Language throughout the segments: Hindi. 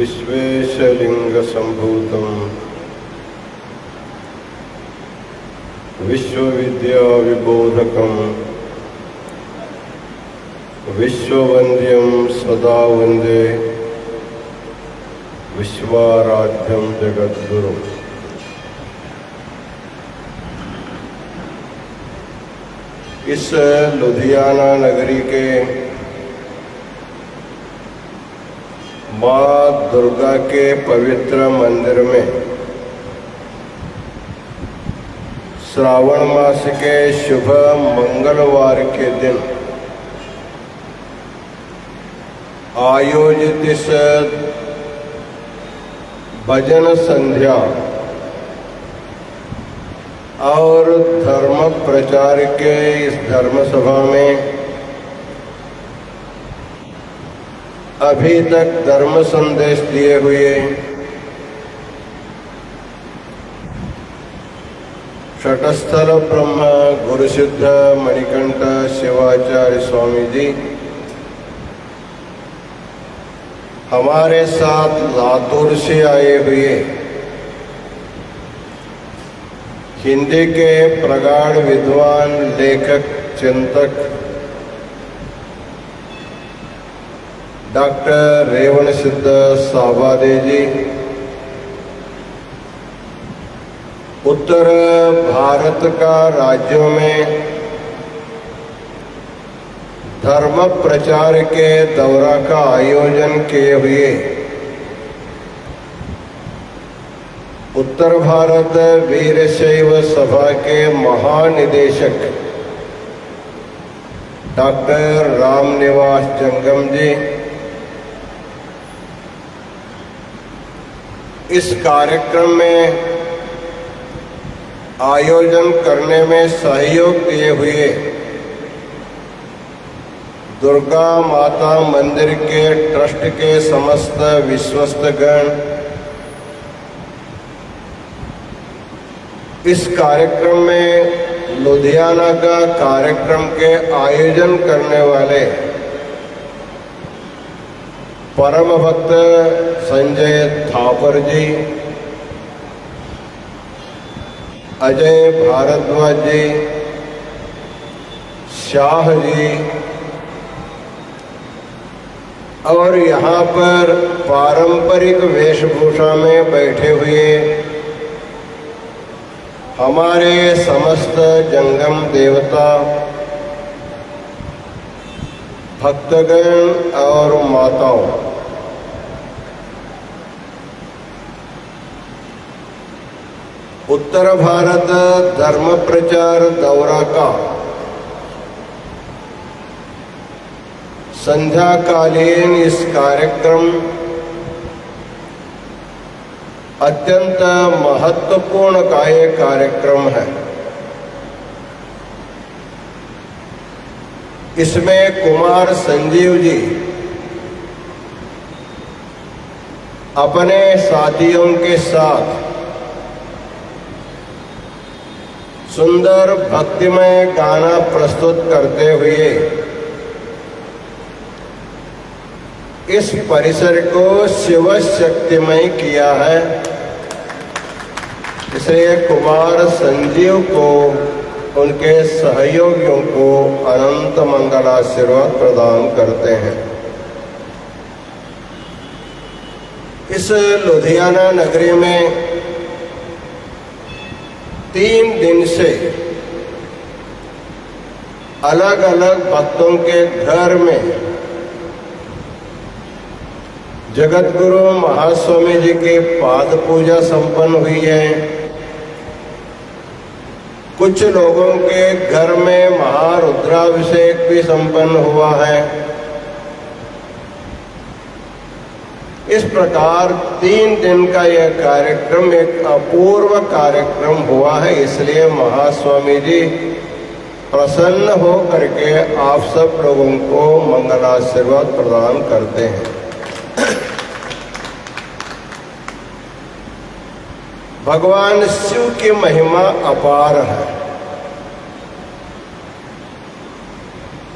विश्वेशलिंगसंभूतं विश्वविद्याविबोधकं विश्ववन्द्यं सदा वन्दे विश्वाराध्यं जगद्गुरुम्। इस लुधियाना नगरी के माँ दुर्गा के पवित्र मंदिर में श्रावण मास के शुभ मंगलवार के दिन आयोजित इस भजन संध्या और धर्म प्रचार के इस धर्म सभा में अभी तक धर्म संदेश दिए हुए शटस्थल ब्रह्म गुरुसिद्ध मणिकंठ शिवाचार्य स्वामी जी हमारे साथ लातूर से आए हुए हिंदी के प्रगाढ़ विद्वान लेखक चिंतक डॉक्टर रेवण सिद्ध साबादे जी, उत्तर भारत का राज्यों में धर्म प्रचार के दौरा का आयोजन किए हुए उत्तर भारत वीरशैव सभा के महानिदेशक डॉक्टर रामनिवास जंगम जी, इस कार्यक्रम में आयोजन करने में सहयोग दिए हुए दुर्गा माता मंदिर के ट्रस्ट के समस्त विश्वस्तगण, इस कार्यक्रम में लुधियाना का कार्यक्रम के आयोजन करने वाले परम भक्त संजय थापर जी, अजय भारद्वाज जी, शाह जी और यहाँ पर पारंपरिक वेशभूषा में बैठे हुए हमारे समस्त जंगम देवता भक्तगण और माताओं, उत्तर भारत धर्म प्रचार दौरा का संध्याकालीन इस कार्यक्रम अत्यंत महत्वपूर्ण कार्यक्रम है। इसमें कुमार संजीव जी अपने साथियों के साथ सुंदर भक्तिमय गाना प्रस्तुत करते हुए इस परिसर को शिव शक्तिमय किया है। इसलिए कुमार संजीव को, उनके सहयोगियों को अनंत मंगलाशीर्वाद प्रदान करते हैं। इस लुधियाना नगरी में 3 दिन से अलग अलग भक्तों के घर में जगतगुरु महास्वामी जी की पाद पूजा संपन्न हुई है। कुछ लोगों के घर में महारुद्राभिषेक भी संपन्न हुआ है। इस प्रकार 3 दिन का यह कार्यक्रम एक अपूर्व कार्यक्रम हुआ है। इसलिए महास्वामी जी प्रसन्न हो करके आप सब लोगों को मंगलाशीर्वाद प्रदान करते हैं। भगवान शिव की महिमा अपार है,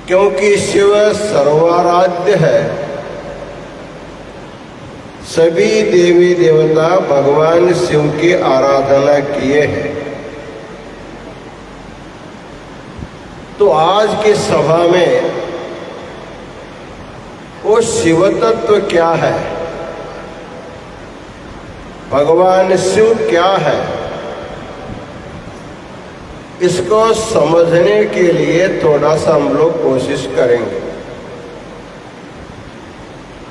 क्योंकि शिव सर्वाराध्य है। सभी देवी देवता भगवान शिव की आराधना किए हैं। तो आज की सभा में वो शिव तत्व क्या है, भगवान शिव क्या है, इसको समझने के लिए थोड़ा सा हम लोग कोशिश करेंगे।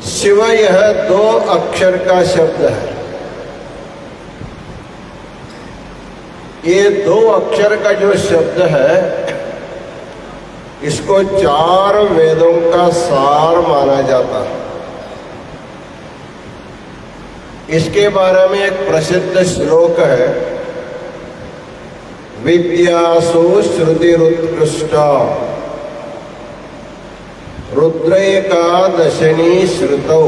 शिव यह 2 अक्षर का शब्द है। ये 2 अक्षर का जो शब्द है, इसको 4 वेदों का सार माना जाता है। इसके बारे में एक प्रसिद्ध श्लोक है, विद्यासु श्रुतिरुत्कृष्टा रुद्रैकादशनी श्रुतौ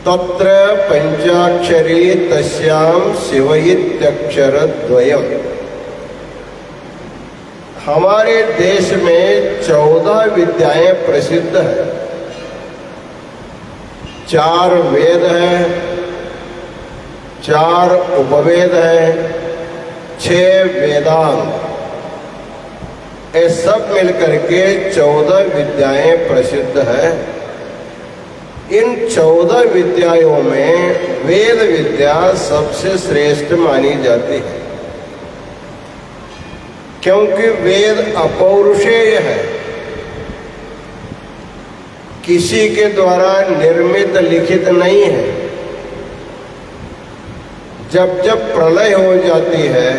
तत्र पंचाक्षरी तस्याम शिव इत्यक्षरद्वयम्। हमारे देश में 14 विद्याएं प्रसिद्ध है। 4 वेद हैं, 4 उपवेद हैं, 6 वेदांग, ये सब मिलकर के 14 विद्याएं प्रसिद्ध है। इन 14 विद्याओं में वेद विद्या सबसे श्रेष्ठ मानी जाती है, क्योंकि वेद अपौरुषेय है, किसी के द्वारा निर्मित लिखित नहीं है। जब जब प्रलय हो जाती है,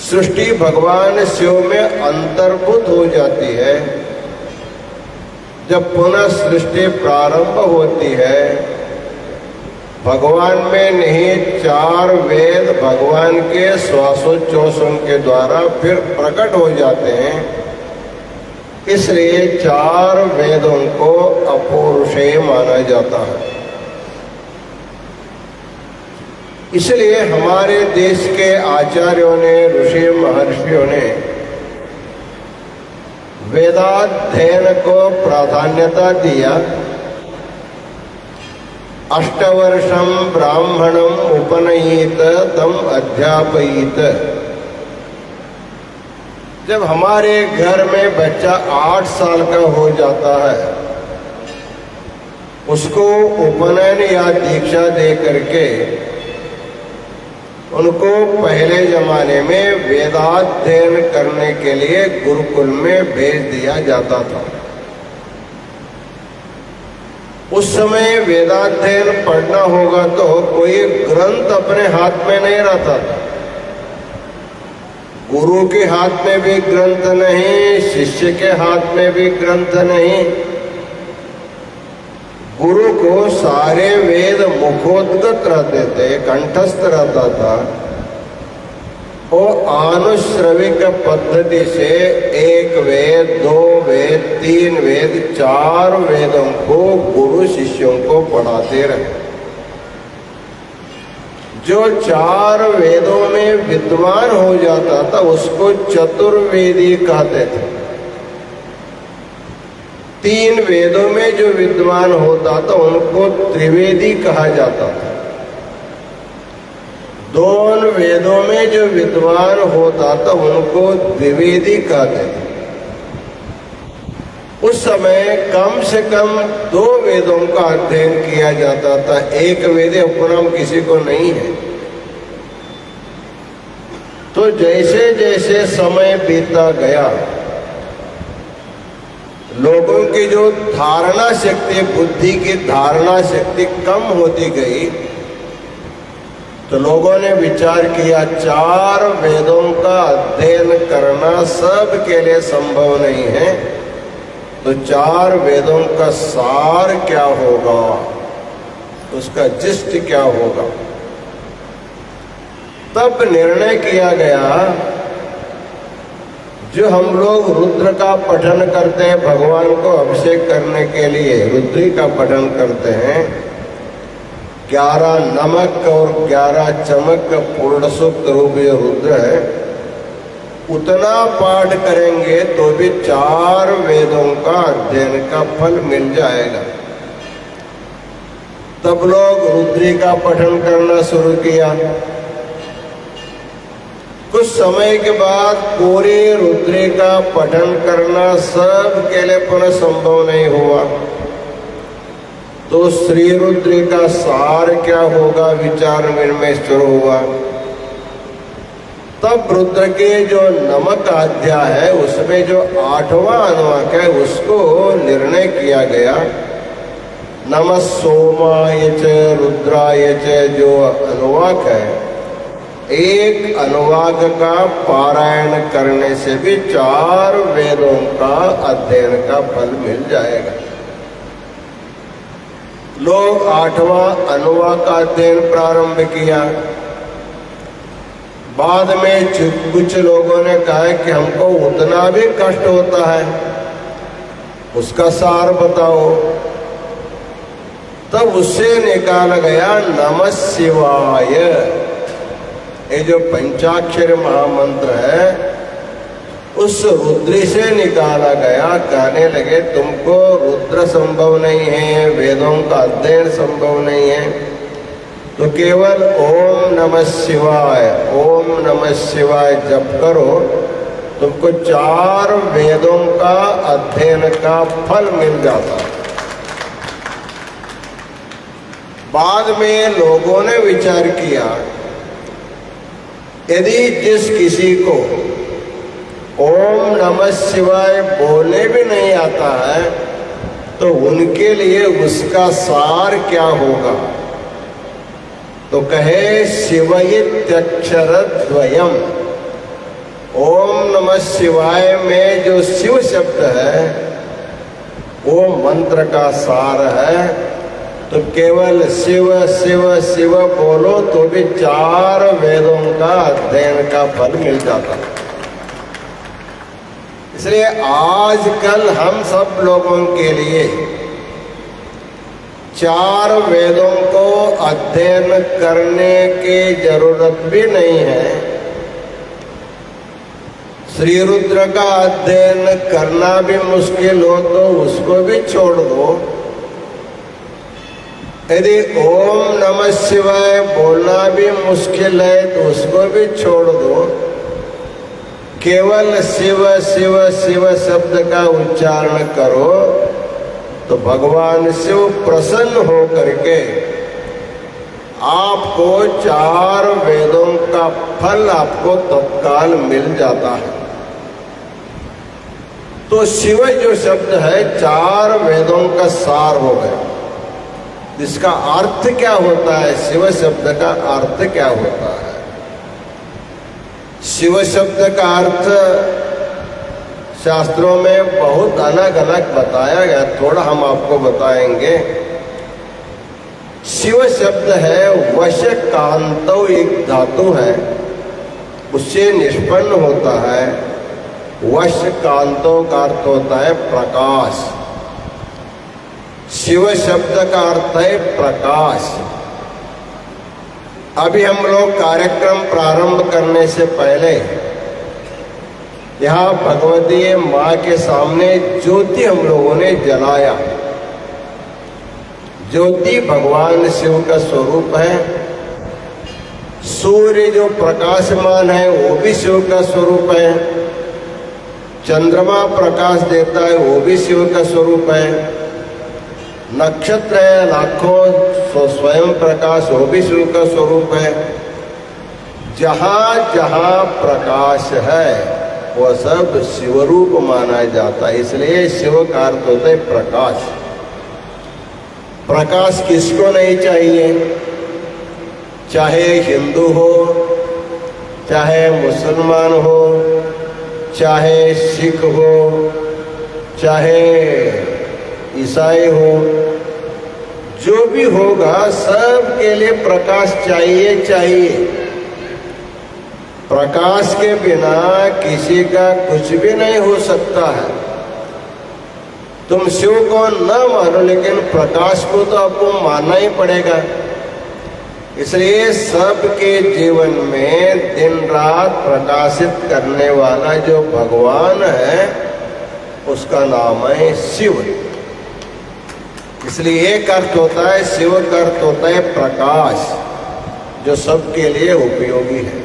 सृष्टि भगवान शिव में अंतर्भूत हो जाती है। जब पुनः सृष्टि प्रारंभ होती है, भगवान में नहीं 4 वेद भगवान के श्वासोच्छ्वासों के द्वारा फिर प्रकट हो जाते हैं। इसलिए 4 वेदों को अपौरुषेय माना जाता है। इसलिए हमारे देश के आचार्यों ने, ऋषि महर्षियों ने वेदाध्ययन को प्राधान्यता दिया। अष्टवर्षं ब्राह्मणम उपनयित तम अध्यापयित। जब हमारे घर में बच्चा 8 साल का हो जाता है, उसको उपनयन या दीक्षा दे करके उनको पहले जमाने में वेदाध्ययन करने के लिए गुरुकुल में भेज दिया जाता था। उस समय वेदाध्ययन पढ़ना होगा तो कोई ग्रंथ अपने हाथ में नहीं रहता था। गुरु के हाथ में भी ग्रंथ नहीं, शिष्य के हाथ में भी ग्रंथ नहीं। गुरु को सारे वेद मुखोद्गत रहते थे, कंठस्थ रहता था। वो आनुश्रविक पद्धति से 1 वेद, 2 वेद, 3 वेद, 4 वेदों को गुरु शिष्यों को पढ़ाते रहे। जो 4 वेदों में विद्वान हो जाता था, उसको चतुर्वेदी कहते थे। 3 वेदों में जो विद्वान होता था, उनको त्रिवेदी कहा जाता था। 2 वेदों में जो विद्वान होता था, उनको द्विवेदी कहते थे। उस समय कम से कम 2 वेदों का अध्ययन किया जाता था। 1 वेद उपनाम किसी को नहीं है। तो जैसे जैसे समय बीतता गया, लोगों की जो धारणा शक्ति, बुद्धि की धारणा शक्ति कम होती गई, तो लोगों ने विचार किया 4 वेदों का अध्ययन करना सबके लिए संभव नहीं है। तो 4 वेदों का सार क्या होगा, उसका जिष्ट क्या होगा। तब निर्णय किया गया, जो हम लोग रुद्र का पठन करते हैं, भगवान को अभिषेक करने के लिए रुद्री का पठन करते हैं, 11 नमक और 11 चमक का पूर्ण सूक्त रूप जो रुद्र है, उतना पाठ करेंगे तो भी 4 वेदों का अध्ययन का फल मिल जाएगा। तब लोग रुद्री का पठन करना शुरू किया। कुछ समय के बाद पूरी रुद्री का पठन करना सबके लिए पुनः संभव नहीं हुआ, तो श्री रुद्री का सार क्या होगा विचार विनिमय शुरू हुआ। तब रुद्र के जो नमक अध्याय है उसमें जो 8वां अनुवाक है उसको निर्णय किया गया। नमः सोमाय च रुद्राय च जो अनुवाक है, एक अनुवाक का पारायण करने से भी 4 वेदों का अध्ययन का फल मिल जाएगा। लोग 8वां अनुवाक का अध्ययन प्रारंभ किया। बाद में कुछ लोगों ने कहा कि हमको उतना भी कष्ट होता है, उसका सार बताओ। तब उससे निकाला गया नमः शिवाय। ये जो पंचाक्षर महामंत्र है उस रुद्री से निकाला गया। कहने लगे तुमको रुद्र संभव नहीं है, वेदों का अध्ययन संभव नहीं है, तो केवल ओम नमः शिवाय, ओम नमः शिवाय जप करो, तुमको 4 वेदों का अध्ययन का फल मिल जाता। बाद में लोगों ने विचार किया, यदि जिस किसी को ओम नमः शिवाय बोलने भी नहीं आता है तो उनके लिए उसका सार क्या होगा। तो कहे शिवयत्यक्षरद्वयम्। ओम नमः शिवाय में जो शिव शब्द है वो मंत्र का सार है। तो केवल शिव शिव शिव बोलो तो भी 4 वेदों का अध्ययन का फल मिल जाता। इसलिए आजकल हम सब लोगों के लिए 4 वेदों को अध्ययन करने की जरूरत भी नहीं है। श्री रुद्र का अध्ययन करना भी मुश्किल हो तो उसको भी छोड़ दो। यदि ओम नमः शिवाय बोलना भी मुश्किल है तो उसको भी छोड़ दो। केवल शिव शिव शिव शब्द का उच्चारण करो तो भगवान शिव प्रसन्न हो करके आपको 4 वेदों का फल आपको तत्काल मिल जाता है। तो शिव जो शब्द है 4 वेदों का सार हो गया। इसका अर्थ क्या होता है, शिव शब्द का अर्थ क्या होता है। शिव शब्द का अर्थ शास्त्रों में बहुत अलग अलग बताया गया, थोड़ा हम आपको बताएंगे। शिव शब्द है वश कांतो, एक धातु है, उससे निष्पन्न होता है। वश कांतो का अर्थ होता है प्रकाश। शिव शब्द का अर्थ है प्रकाश। अभी हम लोग कार्यक्रम प्रारंभ करने से पहले यहाँ भगवती माँ के सामने ज्योति हम लोगों ने जलाया। ज्योति भगवान शिव का स्वरूप है। सूर्य जो प्रकाशमान है वो भी शिव का स्वरूप है। चंद्रमा प्रकाश देता है वो भी शिव का स्वरूप है। नक्षत्र है लाखों स्वयं प्रकाश, वो भी शिव का स्वरूप है। जहाँ जहाँ प्रकाश है वह सब शिवरूप माना जाता है। इसलिए शिव का अर्थ होता है प्रकाश। प्रकाश किसको नहीं चाहिए, चाहे हिंदू हो, चाहे मुसलमान हो, चाहे सिख हो, चाहे ईसाई हो, जो भी होगा सबके लिए प्रकाश चाहिए। प्रकाश के बिना किसी का कुछ भी नहीं हो सकता है। तुम शिव को न मानो लेकिन प्रकाश को तो आपको मानना ही पड़ेगा। इसलिए सबके जीवन में दिन रात प्रकाशित करने वाला जो भगवान है उसका नाम है शिव। इसलिए एक अर्थ होता है शिव का अर्थ होता है प्रकाश, जो सबके लिए उपयोगी है।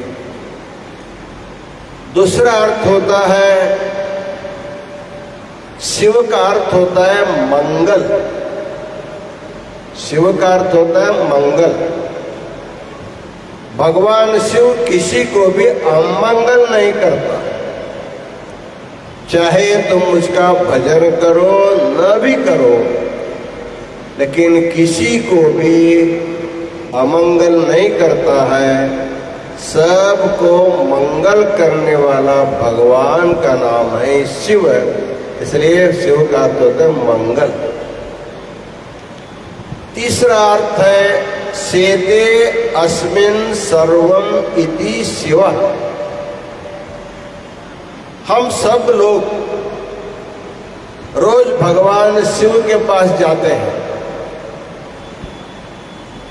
दूसरा अर्थ होता है शिव का अर्थ होता है मंगल। शिव का अर्थ होता है मंगल। भगवान शिव किसी को भी अमंगल नहीं करता। चाहे तुम उसका भजन करो न भी करो, लेकिन किसी को भी अमंगल नहीं करता है। सबको मंगल करने वाला भगवान का नाम है शिव, इसलिए शिव का अर्थ होता है मंगल। तीसरा अर्थ है सेते अस्मिन् सर्वम इति शिव। हम सब लोग रोज भगवान शिव के पास जाते हैं।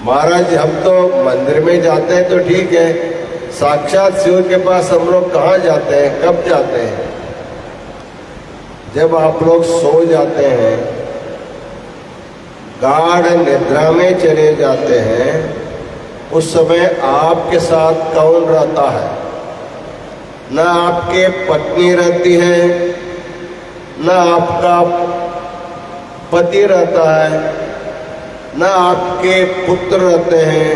महाराज हम तो मंदिर में जाते हैं तो ठीक है, साक्षात शिव के पास हम लोग कहाँ जाते हैं, कब जाते हैं? जब आप लोग सो जाते हैं, गाढ़ निद्रा में चले जाते हैं, उस समय आपके साथ कौन रहता है? न आपके पत्नी रहती है, न आपका पति रहता है, न आपके पुत्र रहते हैं,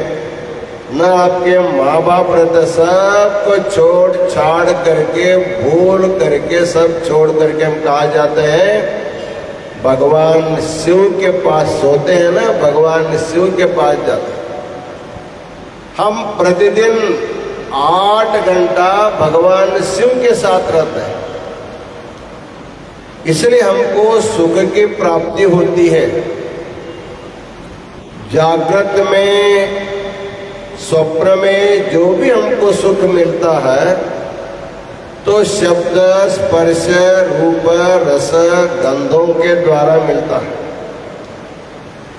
न आपके माँ बाप रहते। सबको छोड़ छाड़ करके, भूल करके, सब छोड़ करके हम कहाँ जाते हैं? भगवान शिव के पास सोते हैं ना, भगवान शिव के पास जाते हैं। हम प्रतिदिन 8 घंटा भगवान शिव के साथ रहते हैं, इसलिए हमको सुख की प्राप्ति होती है। जागृत में, स्वप्न में जो भी हमको सुख मिलता है तो शब्द, स्पर्श, रूप, रस, गंधों के द्वारा मिलता है।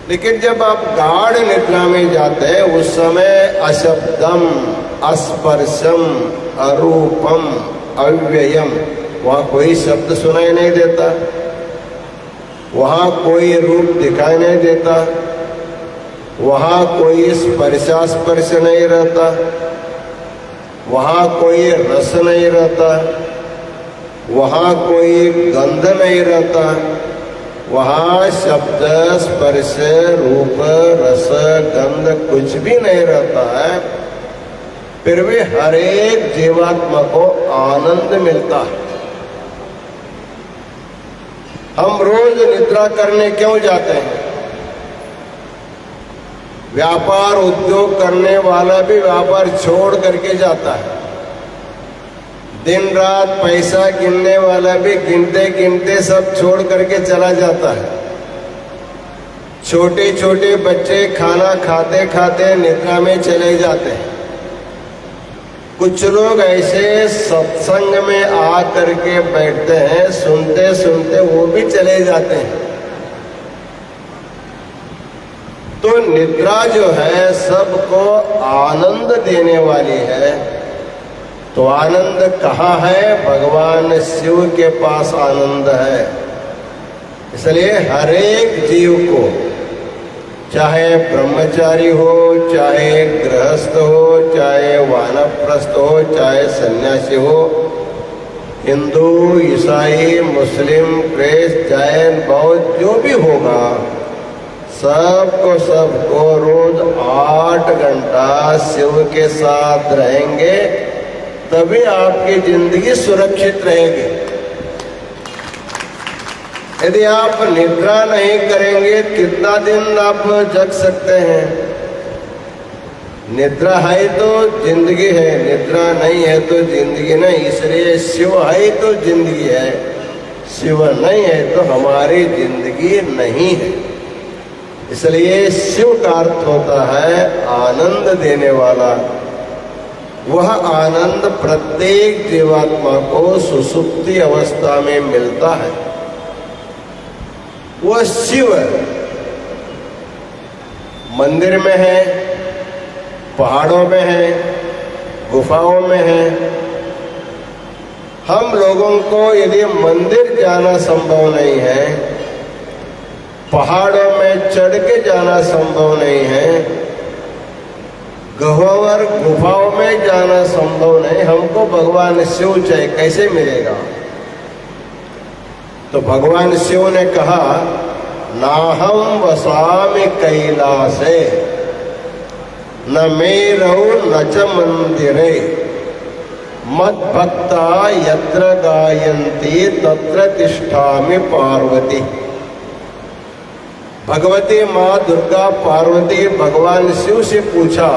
लेकिन जब आप गाढ़ निद्रा में जाते हैं, उस समय अशब्दम, अस्पर्शम, अरूपम, अव्ययम, वहाँ कोई शब्द सुनाई नहीं देता, वहाँ कोई रूप दिखाई नहीं देता, वहाँ कोई स्पर्शास्पर्श नहीं रहता, वहाँ कोई रस नहीं रहता, वहाँ कोई गंध नहीं रहता, वहाँ शब्द, स्पर्श, रूप, रस, गंध कुछ भी नहीं रहता है। फिर भी हर एक जीवात्मा को आनंद मिलता है। हम रोज निद्रा करने क्यों जाते हैं? व्यापार उद्योग करने वाला भी व्यापार छोड़ करके जाता है। दिन रात पैसा गिनने वाला भी गिनते गिनते सब छोड़ करके चला जाता है। छोटे छोटे बच्चे खाना खाते खाते निद्रा में चले जाते हैं। कुछ लोग ऐसे सत्संग में आ करके बैठते हैं, सुनते सुनते वो भी चले जाते हैं। तो निद्रा जो है सबको आनंद देने वाली है। तो आनंद कहाँ है? भगवान शिव के पास आनंद है। इसलिए हर एक जीव को, चाहे ब्रह्मचारी हो, चाहे गृहस्थ हो, चाहे वानप्रस्थ हो, चाहे सन्यासी हो, हिंदू, ईसाई, मुस्लिम, क्रिश्चियन, जैन, बौद्ध, जो भी होगा, सबको रोज 8 घंटा शिव के साथ रहेंगे, तभी आपकी जिंदगी सुरक्षित रहेगी। यदि आप निद्रा नहीं करेंगे, कितना दिन आप जग सकते हैं? निद्रा है तो जिंदगी है, निद्रा नहीं है तो जिंदगी नहीं। इसलिए शिव है तो जिंदगी है, शिव नहीं है तो हमारी जिंदगी नहीं है। इसलिए शिव का अर्थ होता है आनंद देने वाला। वह आनंद प्रत्येक जीवात्मा को सुसुप्ति अवस्था में मिलता है। वह शिव मंदिर में है, पहाड़ों में है, गुफाओं में है। हम लोगों को यदि मंदिर जाना संभव नहीं है पहाड़ों में चढ़ के जाना संभव नहीं है, गह्वर गुफाओं में जाना संभव नहीं। हमको भगवान शिव चाहिए, कैसे मिलेगा? तो भगवान शिव ने कहा, नाहम वसामि कैलासे न मेरौ न च मंदिरे मद भक्ता यत्र गायन्ति तत्र तिष्ठामि पार्वती। भगवती माँ दुर्गा पार्वती भगवान शिव से पूछा,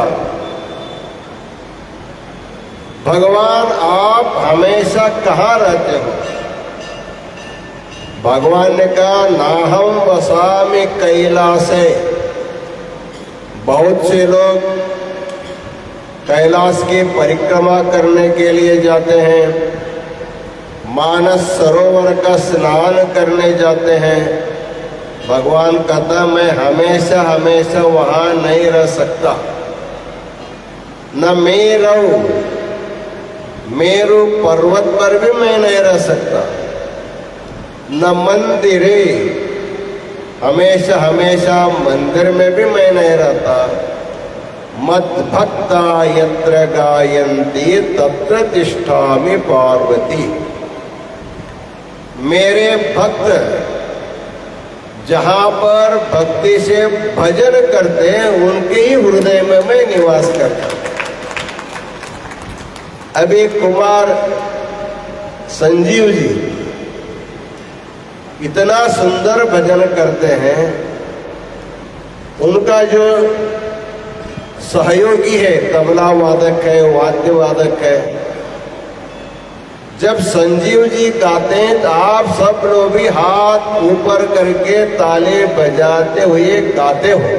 भगवान आप हमेशा कहाँ रहते हो? भगवान ने कहा, नाहम वसामि कैलासे। बहुत से लोग कैलाश की परिक्रमा करने के लिए जाते हैं, मानस सरोवर का स्नान करने जाते हैं। भगवान कहता, मैं हमेशा हमेशा वहां नहीं रह सकता। न मेरु पर्वत पर भी मैं नहीं रह सकता, न मंदिरे, हमेशा हमेशा मंदिर में भी मैं नहीं रहता। मद भक्ता यत्र गायन्ति तत्र तिष्ठामि पार्वती। मेरे भक्त जहां पर भक्ति से भजन करते हैं उनके ही हृदय में मैं निवास करता हूं। अभी कुमार संजीव जी इतना सुंदर भजन करते हैं, उनका जो सहयोगी है, तबला वादक है, वाद्य वादक है, जब संजीव जी गाते हैं तो आप सब लोग भी हाथ ऊपर करके ताली बजाते हुए गाते हो।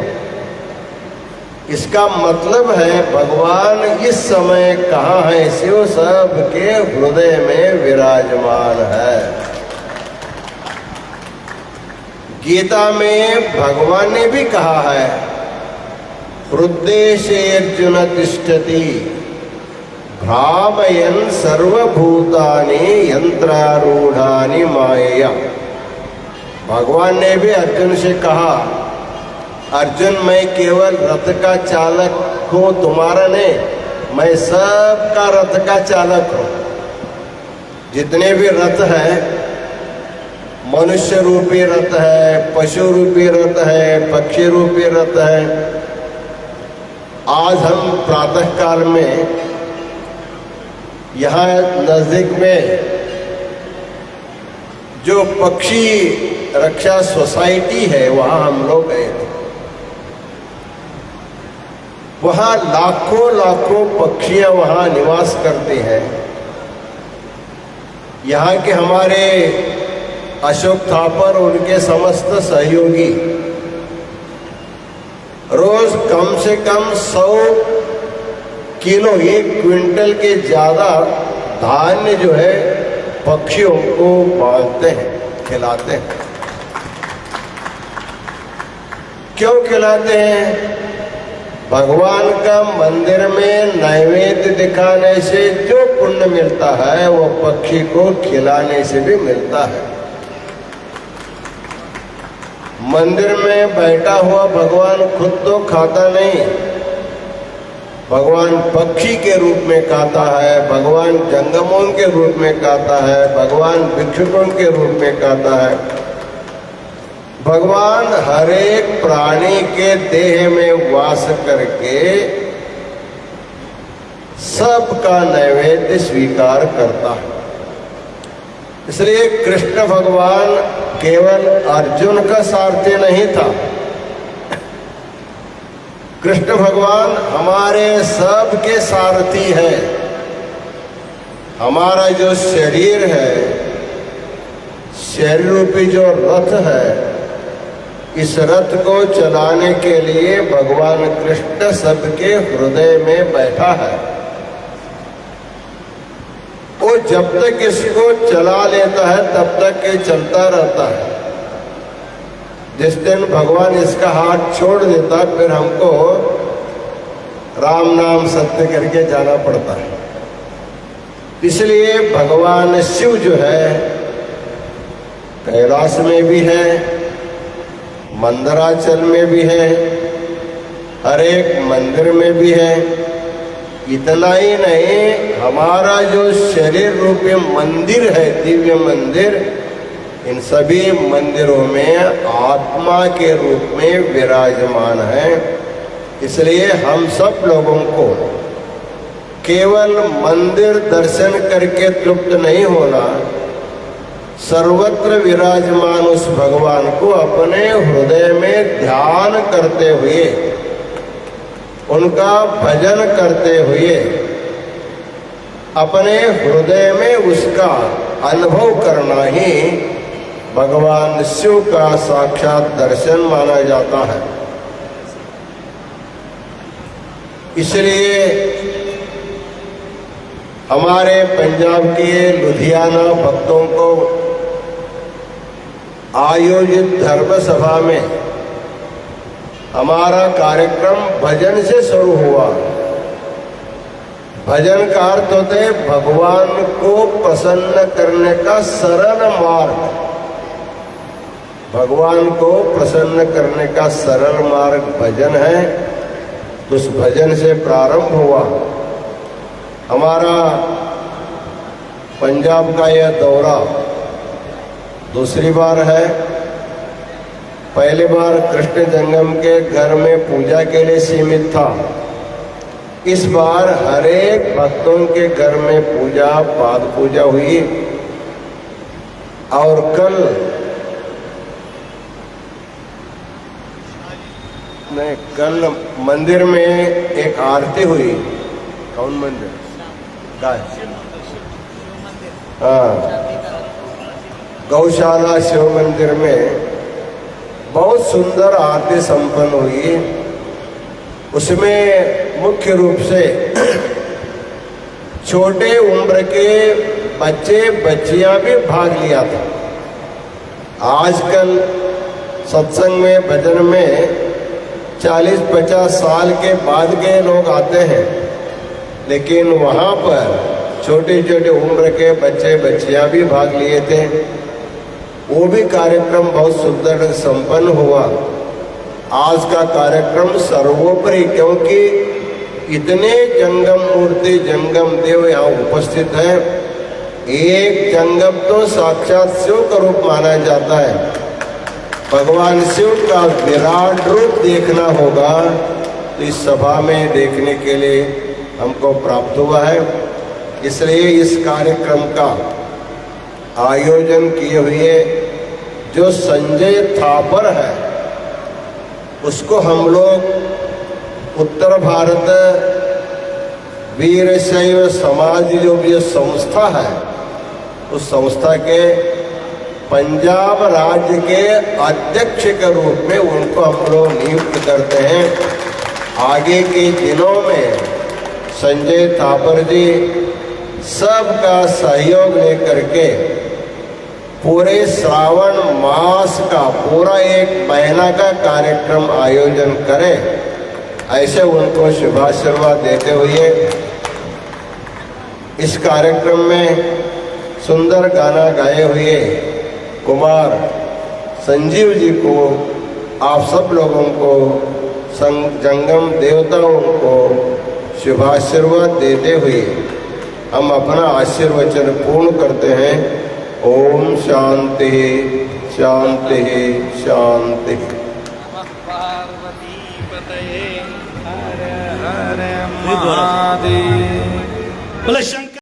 इसका मतलब है भगवान इस समय कहाँ है? शिव सब के हृदय में विराजमान है। गीता में भगवान ने भी कहा है, हृदय अर्जुन तिष्ठति भ्रामयन् सर्वभूतानि यंत्रारूढ़ानि मायया। भगवान ने भी अर्जुन से कहा, अर्जुन मैं केवल रथ का चालक हूं, तुम्हारा नहीं, मैं सबका रथ का चालक हूं। जितने भी रथ है, मनुष्य रूपी रथ है, पशु रूपी रथ है, पक्षी रूपी रथ है। आज हम प्रातः काल में यहाँ नजदीक में जो पक्षी रक्षा सोसाइटी है वहाँ हम लोग गए थे। वहाँ लाखों लाखों पक्षियाँ वहाँ निवास करते हैं। यहाँ के हमारे अशोक थापर, उनके समस्त सहयोगी रोज कम से कम 100 किलो, 1 क्विंटल के ज्यादा धान्य जो है पक्षियों को बांटते हैं, खिलाते हैं। क्यों खिलाते हैं? भगवान का मंदिर में नैवेद्य दिखाने से जो पुण्य मिलता है वो पक्षी को खिलाने से भी मिलता है। मंदिर में बैठा हुआ भगवान खुद तो खाता नहीं, भगवान पक्षी के रूप में खाता है, भगवान जंगमों के रूप में खाता है, भगवान भिक्षुकों के रूप में खाता है। भगवान हर एक प्राणी के देह में वास करके सबका नैवेद्य स्वीकार करता है। इसलिए कृष्ण भगवान केवल अर्जुन का सारथी नहीं था, कृष्ण भगवान हमारे सब के सारथी है। हमारा जो शरीर है, शरीर रूपी जो रथ है, इस रथ को चलाने के लिए भगवान कृष्ण सबके हृदय में बैठा है। वो जब तक इसको चला लेता है तब तक ये चलता रहता है। जिस दिन भगवान इसका हाथ छोड़ देता फिर हमको राम नाम सत्य करके जाना पड़ता है। इसलिए भगवान शिव जो है कैलाश में भी है, मंदिराचल में भी है, हर एक मंदिर में भी है। इतना ही नहीं, हमारा जो शरीर रूपी मंदिर है, दिव्य मंदिर, इन सभी मंदिरों में आत्मा के रूप में विराजमान है। इसलिए हम सब लोगों को केवल मंदिर दर्शन करके तृप्त नहीं होना, सर्वत्र विराजमान उस भगवान को अपने हृदय में ध्यान करते हुए, उनका भजन करते हुए, अपने हृदय में उसका अनुभव करना ही भगवान शिव का साक्षात दर्शन माना जाता है। इसलिए हमारे पंजाब के लुधियाना भक्तों को आयोजित धर्म सभा में हमारा कार्यक्रम भजन से शुरू हुआ। भजन का अर्थ होता है भगवान को प्रसन्न करने का सरल मार्ग। भगवान को प्रसन्न करने का सरल मार्ग भजन है। तो उस भजन से प्रारंभ हुआ हमारा पंजाब का यह दौरा। दूसरी बार है। पहली बार कृष्ण जंगम के घर में पूजा के लिए सीमित था। इस बार हर एक भक्तों के घर में पूजा, पाद पूजा हुई। और कल मंदिर में एक आरती हुई। कौन मंदिर? काय? हाँ, गौशाला शिव मंदिर में बहुत सुंदर आरती संपन्न हुई। उसमें मुख्य रूप से छोटे उम्र के बच्चे बच्चियां भी भाग लिया था। आजकल सत्संग में, भजन में 40-50 साल के बाद के लोग आते हैं, लेकिन वहाँ पर छोटे छोटे उम्र के बच्चे बच्चियां भी भाग लिए थे। वो भी कार्यक्रम बहुत सुंदर संपन्न हुआ। आज का कार्यक्रम सर्वोपरि, क्योंकि इतने जंगम मूर्ति, जंगम देव यहाँ उपस्थित है। एक जंगम तो साक्षात शिव का रूप माना जाता है। भगवान शिव का विराट रूप देखना होगा, तो इस सभा में देखने के लिए हमको प्राप्त हुआ है। इसलिए इस कार्यक्रम का आयोजन किए हुए जो संजय थापर है, उसको हम लोग उत्तर भारत वीरशैव समाज जो भी संस्था है, उस संस्था के पंजाब राज्य के अध्यक्ष के रूप में उनको हम लोग नियुक्त करते हैं। आगे के दिनों में संजय थापर जी सबका सहयोग लेकर के पूरे श्रावण मास का पूरा 1 महीना का कार्यक्रम आयोजन करें, ऐसे उनको शुभाशीर्वाद देते हुए इस कार्यक्रम में सुंदर गाना गाए हुए कुमार संजीव जी को, आप सब लोगों को, जंगम देवताओं को शुभाशीर्वाद देते हुए हम अपना आशीर्वचन पूर्ण करते हैं। ओम शांति शांति शांति। पार्वती पतये हर हर महादेव।